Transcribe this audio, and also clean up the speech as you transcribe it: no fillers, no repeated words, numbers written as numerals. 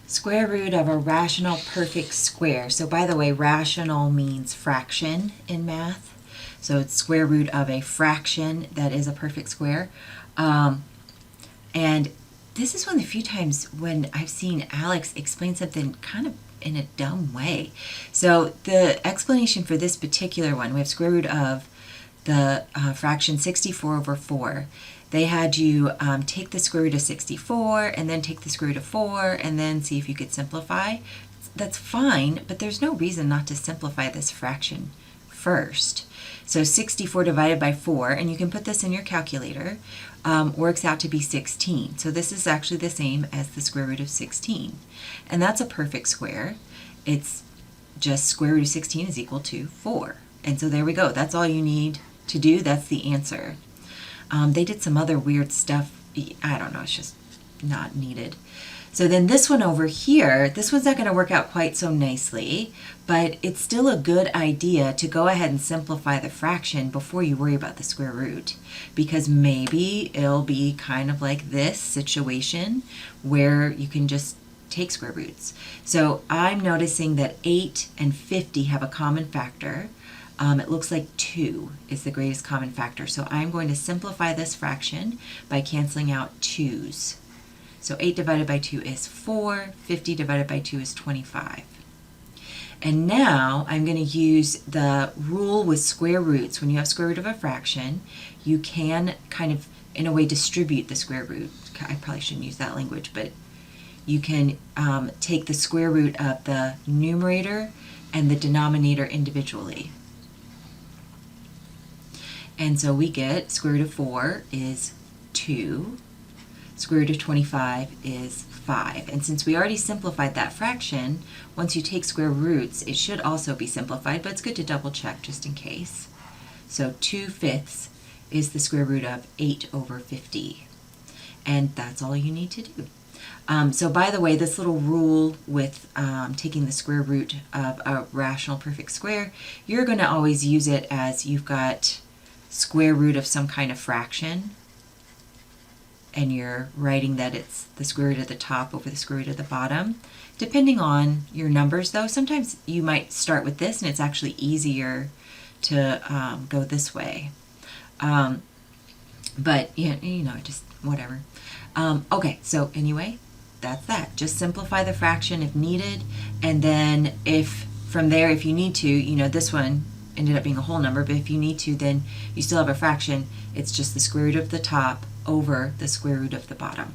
Square root of a rational perfect square. So by the way, rational means fraction in math. So it's square root of a fraction that is a perfect square. And this is one of the few times when I've seen Alex explain something kind of in a dumb way. So the explanation for this particular one, we have square root of the fraction 64 over 4. They had you take the square root of 64 and then take the square root of 4 and then see if you could simplify. That's fine, but there's no reason not to simplify this fraction first. So 64 divided by 4, and you can put this in your calculator, works out to be 16. So this is actually the same as the square root of 16. And that's a perfect square. It's just square root of 16 is equal to 4. And so there we go. That's all you need to do. That's the answer. They did some other weird stuff. I don't know. It's just not needed. So then this one over here, this one's not going to work out quite so nicely, but it's still a good idea to go ahead and simplify the fraction before you worry about the square root, because maybe it'll be kind of like this situation where you can just take square roots. So I'm noticing that 8 and 50 have a common factor. It looks like 2 is the greatest common factor. So I'm going to simplify this fraction by canceling out 2's. So 8 divided by 2 is 4, 50 divided by 2 is 25. And now I'm going to use the rule with square roots. When you have square root of a fraction, you can kind of, in a way, distribute the square root. I probably shouldn't use that language, but you can take the square root of the numerator and the denominator individually. And so we get square root of 4 is 2. Square root of 25 is 5. And since we already simplified that fraction, once you take square roots, it should also be simplified, but it's good to double check just in case. So 2/5 is the square root of 8 over 50. And that's all you need to do. So by the way, this little rule with taking the square root of a rational perfect square, you're going to always use it as you've got square root of some kind of fraction, and you're writing that it's the square root of the top over the square root of the bottom. Depending on your numbers, though, sometimes you might start with this, and it's actually easier to go this way. But, you know, just whatever. Okay, so anyway, that's that. Just simplify the fraction if needed, and then if from there, if you need to, you know, this one ended up being a whole number, but if you need to, then you still have a fraction. It's just the square root of the top over the square root of the bottom.